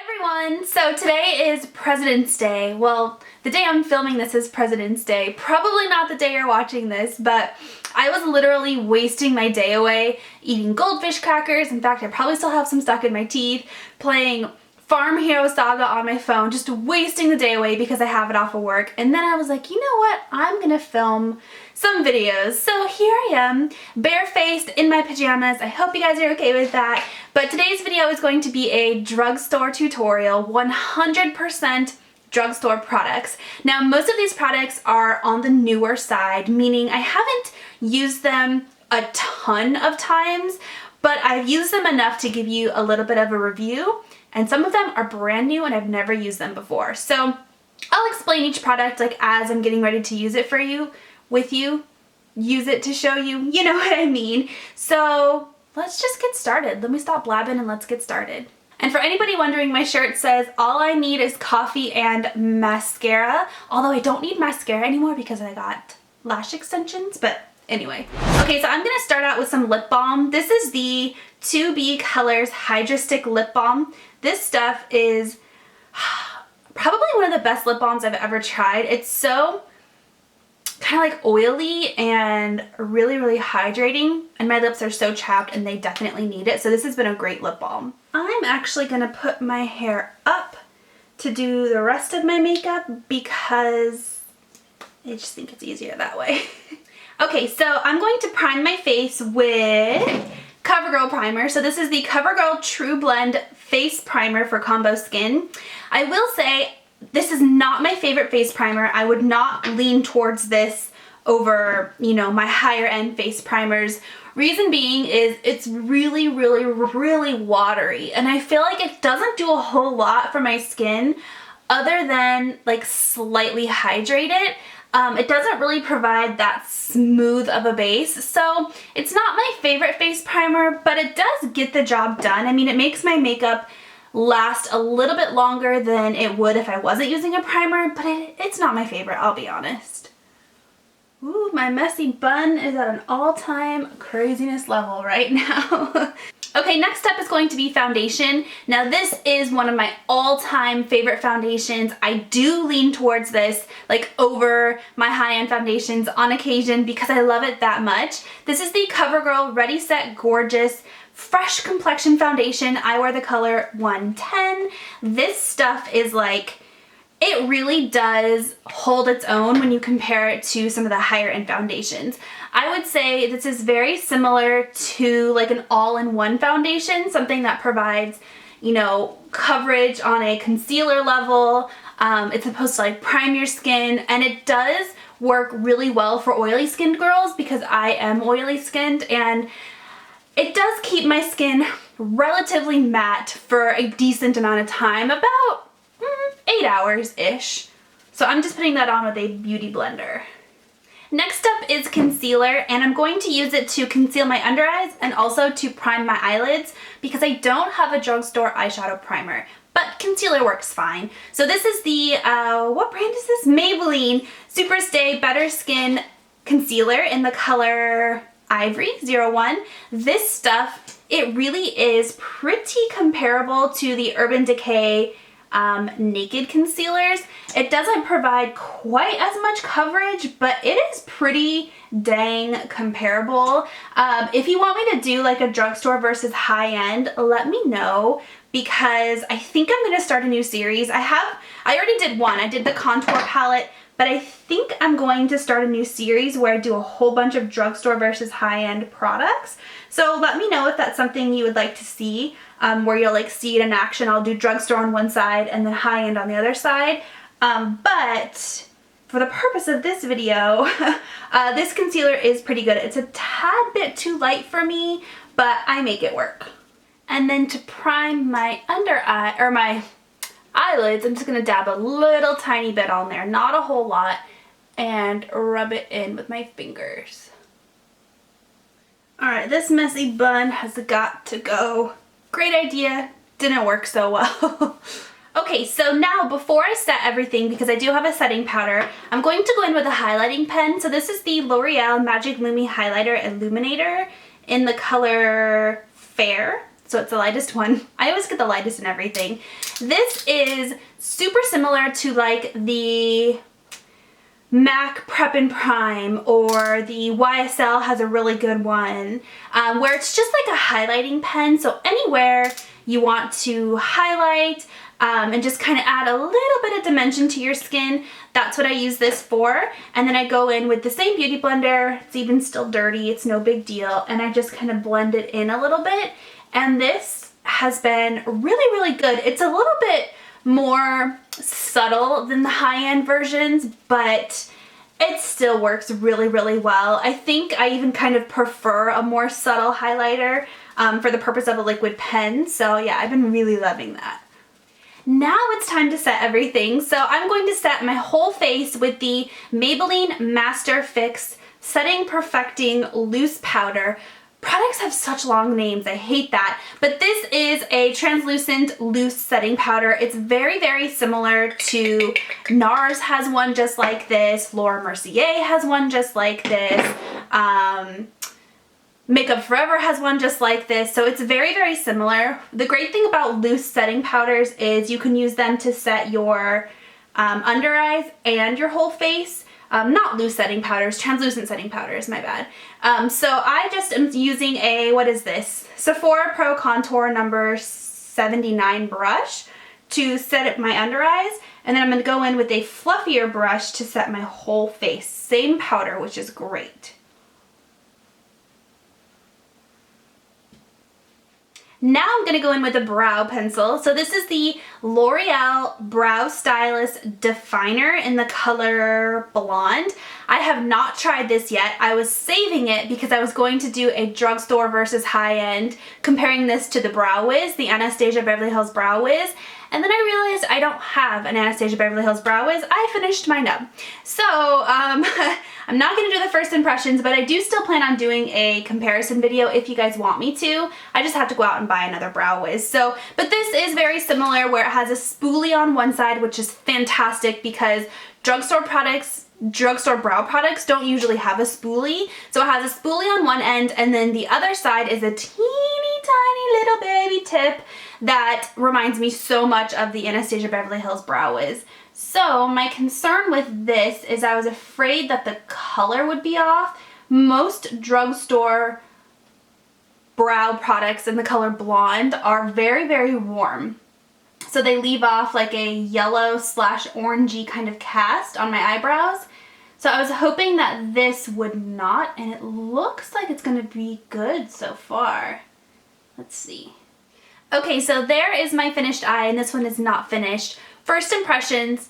everyone! So today is President's Day. Well, the day I'm filming this is President's Day. Probably not the day you're watching this, but I was literally wasting my day away eating goldfish crackers. In fact, I probably still have some stuck in my teeth, playing Farm Hero Saga on my phone, just wasting the day away because I have it off of work. And then I was like, you know what? I'm gonna film some videos. So here I am, barefaced in my pajamas. I hope you guys are okay with that. But today's video is going to be a drugstore tutorial, 100% drugstore products. Now, most of these products are on the newer side, meaning I haven't used them a ton of times, but I've used them enough to give you a little bit of a review. And some of them are brand new and I've never used them before. So I'll explain each product like as I'm getting ready to use it for you, with you, use it to show you, you know what I mean. So let's just get started. Let me stop blabbing and let's get started. And for anybody wondering, my shirt says all I need is coffee and mascara. Although I don't need mascara anymore because I got lash extensions, but anyway. Okay, so I'm gonna start out with some lip balm. This is the 2B Colors Hydra Stick Lip Balm. This stuff is probably one of the best lip balms I've ever tried. It's so kind of like oily and really, really hydrating, and my lips are so chapped and they definitely need it. So this has been a great lip balm. I'm actually gonna put my hair up to do the rest of my makeup because I just think it's easier that way. Okay, so I'm going to prime my face with CoverGirl primer. So this is the CoverGirl True Blend Face Primer for Combo Skin. I will say this is not my favorite face primer. I would not lean towards this over, you know, my higher end face primers. Reason being is it's really, really, really watery, and I feel like it doesn't do a whole lot for my skin other than like slightly hydrate it. It doesn't really provide that smooth of a base, so it's not my favorite face primer, but it does get the job done. I mean, it makes my makeup last a little bit longer than it would if I wasn't using a primer, but it's not my favorite, I'll be honest. Ooh, my messy bun is at an all-time craziness level right now. Okay, next up is going to be foundation. Now this is one of my all-time favorite foundations. I do lean towards this like over my high-end foundations on occasion because I love it that much. This is the CoverGirl Ready Set Gorgeous Fresh Complexion Foundation. I wear the color 110. This stuff is like, it really does hold its own when you compare it to some of the higher end foundations. I would say this is very similar to like an all-in-one foundation, something that provides, you know, coverage on a concealer level. It's supposed to like prime your skin, and it does work really well for oily skinned girls because I am oily skinned, and it does keep my skin relatively matte for a decent amount of time, about 8 hours-ish. So I'm just putting that on with a beauty blender. Next up is concealer, and I'm going to use it to conceal my under eyes and also to prime my eyelids because I don't have a drugstore eyeshadow primer, but concealer works fine. So this is the, what brand is this? Maybelline Super Stay Better Skin Concealer in the color Ivory 01. This stuff, it really is pretty comparable to the Urban Decay Naked concealers. It doesn't provide quite as much coverage, but it is pretty dang comparable. If you want me to do like a drugstore versus high-end, let me know because I think I'm gonna start a new series. I already did one. I did the contour palette, but I think I'm going to start a new series where I do a whole bunch of drugstore versus high-end products. So let me know if that's something you would like to see, where you'll like see it in action. I'll do drugstore on one side and then high-end on the other side. But for the purpose of this video, this concealer is pretty good. It's a tad bit too light for me, but I make it work. And then to prime my under eye, or my eyelids, I'm just gonna dab a little tiny bit on there, not a whole lot, and rub it in with my fingers. Alright, this messy bun has got to go. Great idea, didn't work so well. Okay, so now before I set everything, because I do have a setting powder, I'm going to go in with a highlighting pen. So this is the L'Oreal Magic Lumi Highlighter Illuminator in the color Fair. so it's the lightest one. I always get the lightest in everything. This is super similar to like the MAC Prep and Prime, or the YSL has a really good one, where it's just like a highlighting pen. So anywhere you want to highlight and just kind of add a little bit of dimension to your skin, that's what I use this for. And then I go in with the same beauty blender. It's even still dirty, it's no big deal, and I just kind of blend it in a little bit. And this has been really, really good. It's a little bit more subtle than the high-end versions, but it still works really, really well. I think I even kind of prefer a more subtle highlighter for the purpose of a liquid pen. So yeah, I've been really loving that. Now it's time to set everything. So I'm going to set my whole face with the Maybelline Master Fix Setting Perfecting Loose Powder. Products have such long names, I hate that. But this is a translucent loose setting powder. It's very, very similar to NARS has one just like this. Laura Mercier has one just like this. Makeup Forever has one just like this. So it's very, very similar. The great thing about loose setting powders is you can use them to set your under eyes and your whole face. Not loose setting powders, translucent setting powders, my bad. So I just am using a, what is this? Sephora Pro Contour number 79 brush to set up my under eyes. And then I'm going to go in with a fluffier brush to set my whole face. Same powder, which is great. Now I'm going to go in with a brow pencil. So this is the L'Oreal Brow Stylist Definer in the color Blonde. I have not tried this yet. I was saving it because I was going to do a drugstore versus high-end, comparing this to the Brow Wiz, the Anastasia Beverly Hills Brow Wiz. And then I realized I don't have an Anastasia Beverly Hills Brow Wiz. I finished mine up. So I'm not going to do the first impressions, but I do still plan on doing a comparison video if you guys want me to. I just have to go out and buy another Brow Wiz. So, but this is very similar, where it has a spoolie on one side, which is fantastic because drugstore brow products don't usually have a spoolie. So it has a spoolie on one end, and then the other side is a teeny tiny little baby tip that reminds me so much of the Anastasia Beverly Hills Brow Wiz. So my concern with this is I was afraid that the color would be off. Most drugstore brow products in the color Blonde are very, very warm. So they leave off like a yellow / orangey kind of cast on my eyebrows. So I was hoping that this would not, and it looks like it's gonna be good so far. Let's see. Okay, so there is my finished eye, and this one is not finished. First impressions,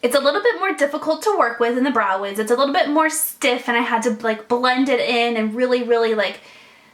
it's a little bit more difficult to work with in the Brow Wiz. It's a little bit more stiff, and I had to like blend it in and really, really like,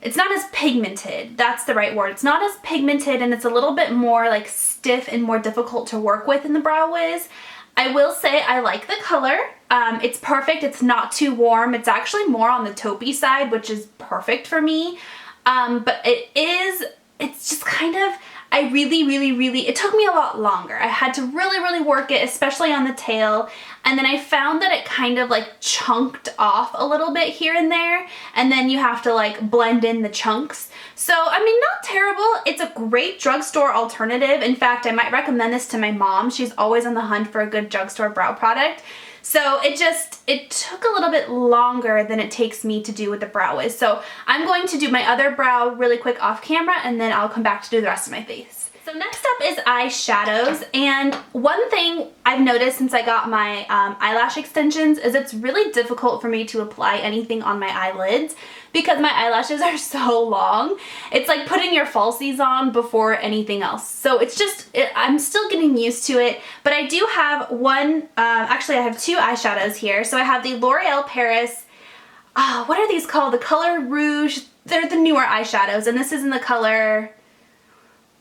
it's not as pigmented. That's the right word. It's not as pigmented, and it's a little bit more like stiff and more difficult to work with in the Brow Wiz. I will say I like the color. It's perfect. It's not too warm. It's actually more on the taupey side, which is perfect for me. But it's just kind of, it took me a lot longer. I had to really work it, especially on the tail. And then I found that it kind of like chunked off a little bit here and there. And then you have to like blend in the chunks. So, I mean, not terrible. It's a great drugstore alternative. In fact, I might recommend this to my mom. She's always on the hunt for a good drugstore brow product. So it took a little bit longer than it takes me to do with the Brow Wiz. So I'm going to do my other brow really quick off camera, and then I'll come back to do the rest of my face. So next up is eyeshadows, and one thing I've noticed since I got my eyelash extensions is it's really difficult for me to apply anything on my eyelids because my eyelashes are so long. It's like putting your falsies on before anything else. So it's just, I'm still getting used to it, but I do have one, actually I have two eyeshadows here. So I have the L'Oreal Paris, what are these called? The Color Rouge. They're the newer eyeshadows, and this is in the color,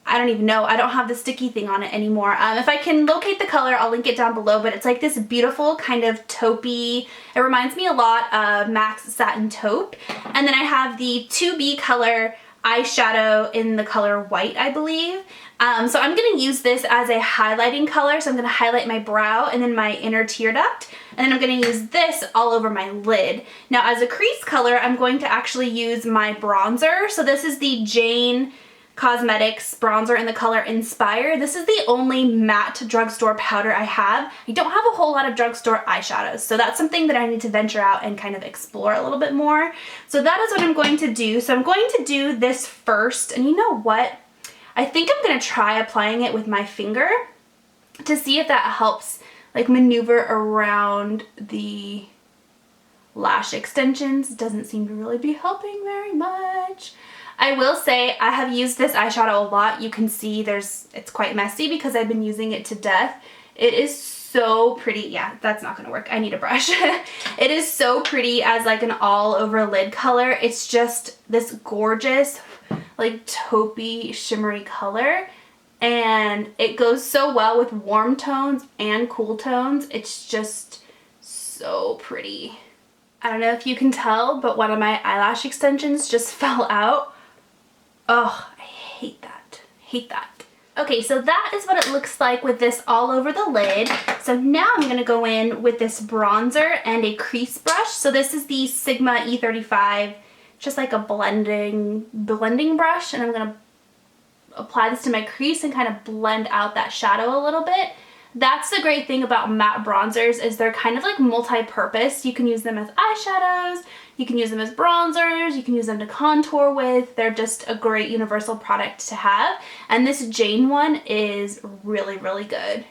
I don't even know. I don't have the sticky thing on it anymore. If I can locate the color, I'll link it down below, but it's like this beautiful kind of taupey. It reminds me a lot of MAC's Satin Taupe. And then I have the 2B color eyeshadow in the color White, I believe. So I'm going to use this as a highlighting color. So I'm going to highlight my brow and then my inner tear duct. And then I'm going to use this all over my lid. Now as a crease color, I'm going to actually use my bronzer. So this is the Jane Cosmetics bronzer in the color Inspire. This is the only matte drugstore powder I have. I don't have a whole lot of drugstore eyeshadows, so that's something that I need to venture out and kind of explore a little bit more. So that is what I'm going to do. So I'm going to do this first, and you know what? I think I'm going to try applying it with my finger to see if that helps like maneuver around the lash extensions. It doesn't seem to really be helping very much. I will say I have used this eyeshadow a lot. You can see it's quite messy because I've been using it to death. It is so pretty. Yeah, that's not gonna work. I need a brush. It is so pretty as like an all over lid color. It's just this gorgeous like taupey shimmery color, and it goes so well with warm tones and cool tones. It's just so pretty. I don't know if you can tell, but one of my eyelash extensions just fell out. Oh, I hate that. Hate that. Okay, so that is what it looks like with this all over the lid. So now I'm going to go in with this bronzer and a crease brush. So this is the Sigma E35, just like a blending brush. And I'm going to apply this to my crease and kind of blend out that shadow a little bit. That's the great thing about matte bronzers is they're kind of like multi-purpose. You can use them as eyeshadows, you can use them as bronzers, you can use them to contour with. They're just a great universal product to have. And this Jane one is really, really good.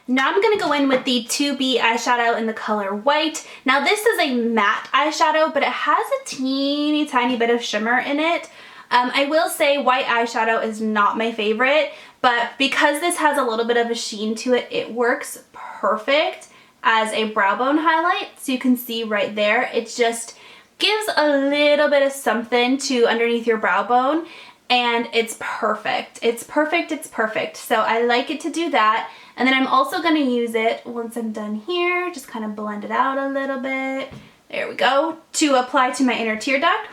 Now I'm going to go in with the 2B eyeshadow in the color White. Now this is a matte eyeshadow, but it has a teeny tiny bit of shimmer in it. I will say white eyeshadow is not my favorite, but because this has a little bit of a sheen to it, it works perfect as a brow bone highlight. So you can see right there, it just gives a little bit of something to underneath your brow bone, and it's perfect. It's perfect, it's perfect. So I like it to do that. And then I'm also gonna use it once I'm done here, just kind of blend it out a little bit. There we go, to apply to my inner tear duct,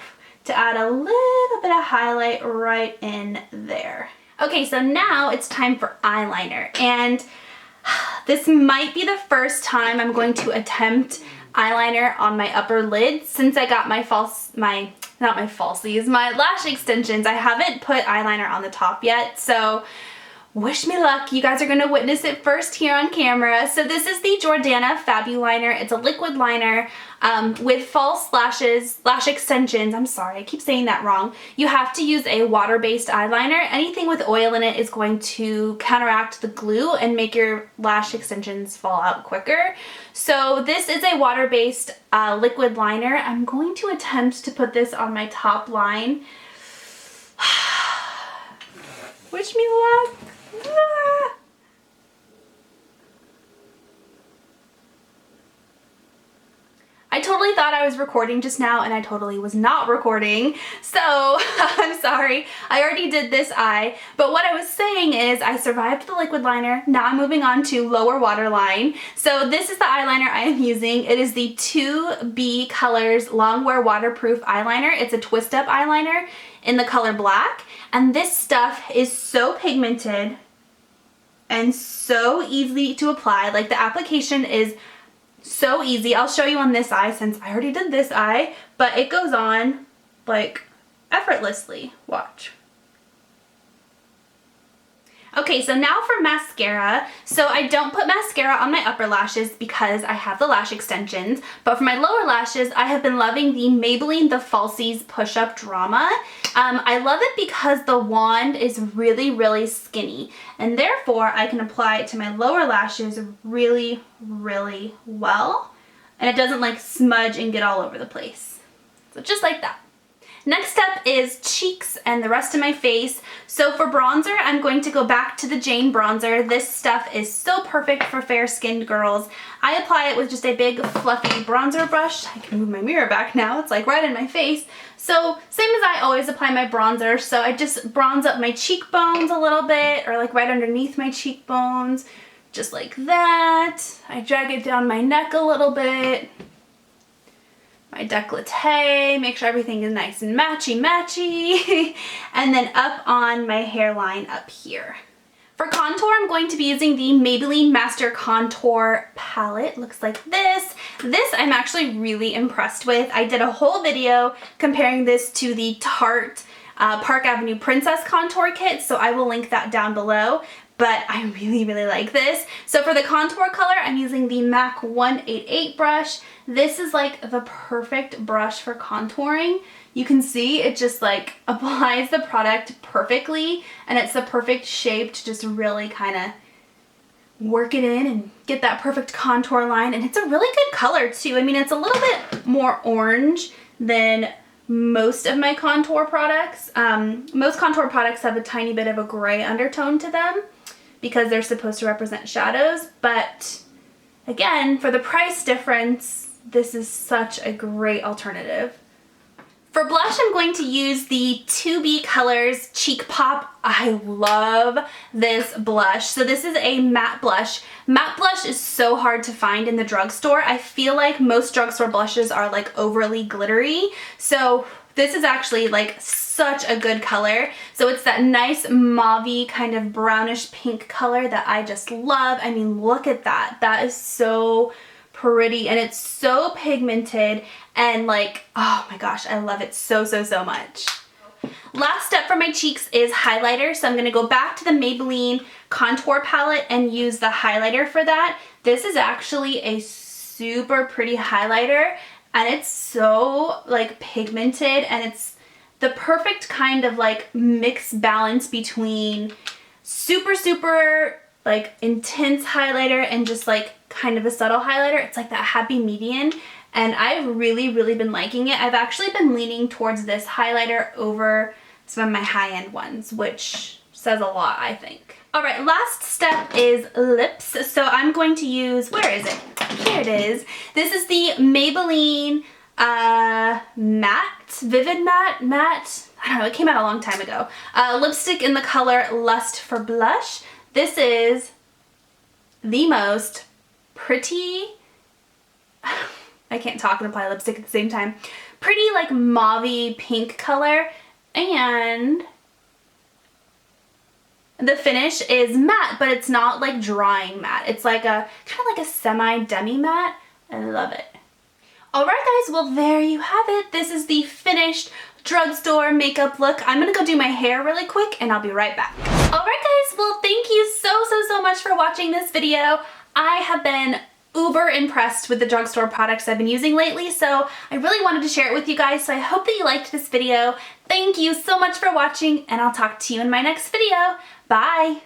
to add a little bit of highlight right in there. Okay, so now it's time for eyeliner, and this might be the first time I'm going to attempt eyeliner on my upper lid since I got my my lash extensions. I haven't put eyeliner on the top yet, so wish me luck. You guys are going to witness it first here on camera. So this is the Jordana Fabuliner. It's a liquid liner with false lashes, lash extensions. I'm sorry, I keep saying that wrong. You have to use a water-based eyeliner. Anything with oil in it is going to counteract the glue and make your lash extensions fall out quicker. So this is a water-based liquid liner. I'm going to attempt to put this on my top line. Wish me luck. I totally thought I was recording just now, and I totally was not recording, so I'm sorry. I already did this eye, but what I was saying is I survived the liquid liner. Now I'm moving on to lower waterline. So this is the eyeliner I am using. It is the 2B Colors Longwear Waterproof Eyeliner. It's a twist-up eyeliner in the color black, and this stuff is so pigmented and so easy to apply. Like, the application is so easy. I'll show you on this eye since I already did this eye, but it goes on like effortlessly. Watch. Okay, so now for mascara. So I don't put mascara on my upper lashes because I have the lash extensions, but for my lower lashes, I have been loving the Maybelline The Falsies Push-Up Drama. I love it because the wand is really, really skinny, and therefore I can apply it to my lower lashes really, really well, and it doesn't like smudge and get all over the place. So just like that. Next up is cheeks and the rest of my face. So for bronzer, I'm going to go back to the Jane bronzer. This stuff is so perfect for fair-skinned girls. I apply it with just a big fluffy bronzer brush. I can move my mirror back now. It's like right in my face. So same as I always apply my bronzer. So I just bronze up my cheekbones a little bit, or like right underneath my cheekbones, just like that. I drag it down my neck a little bit. My décolleté, make sure everything is nice and matchy-matchy, and then up on my hairline up here. For contour, I'm going to be using the Maybelline Master Contour palette. Looks like this. This I'm actually really impressed with. I did a whole video comparing this to the Tarte Park Avenue Princess Contour Kit, so I will link that down below. But I really, really like this. So for the contour color, I'm using the MAC 188 brush. This is like the perfect brush for contouring. You can see it just like applies the product perfectly, and it's the perfect shape to just really kind of work it in and get that perfect contour line. And it's a really good color too. I mean, it's a little bit more orange than most of my contour products. Most contour products have a tiny bit of a gray undertone to them because they're supposed to represent shadows, but again, for the price difference, this is such a great alternative. For blush, I'm going to use the 2B Colors Cheek Pop. I love this blush. So this is a matte blush. Matte blush is so hard to find in the drugstore. I feel like most drugstore blushes are like overly glittery. So this is actually like such a good color. So it's that nice mauve-y kind of brownish pink color that I just love. I mean, look at that. That is so pretty, and it's so pigmented, and like, oh my gosh, I love it so, so, so much. Last step for my cheeks is highlighter. So I'm gonna go back to the Maybelline contour palette and use the highlighter for that. This is actually a super pretty highlighter, and it's so like pigmented, and it's the perfect kind of like mixed balance between super, super like intense highlighter and just like kind of a subtle highlighter. It's like that happy median, and I've really, really been liking it. I've actually been leaning towards this highlighter over some of my high-end ones, which says a lot, I think. All right, last step is lips. So I'm going to use, where is it? Here it is. This is the Maybelline matte, vivid matte, I don't know, it came out a long time ago. Lipstick in the color Lust for Blush. This is the most pretty, I can't talk and apply lipstick at the same time, pretty like mauve-y pink color, and the finish is matte, but it's not like drying matte. It's like a kind of like a semi demi matte. I love it. Alright guys, well there you have it. This is the finished drugstore makeup look. I'm gonna go do my hair really quick and I'll be right back. Alright guys, well thank you so much for watching this video. I have been uber impressed with the drugstore products I've been using lately, so I really wanted to share it with you guys, so I hope that you liked this video. Thank you so much for watching, and I'll talk to you in my next video. Bye!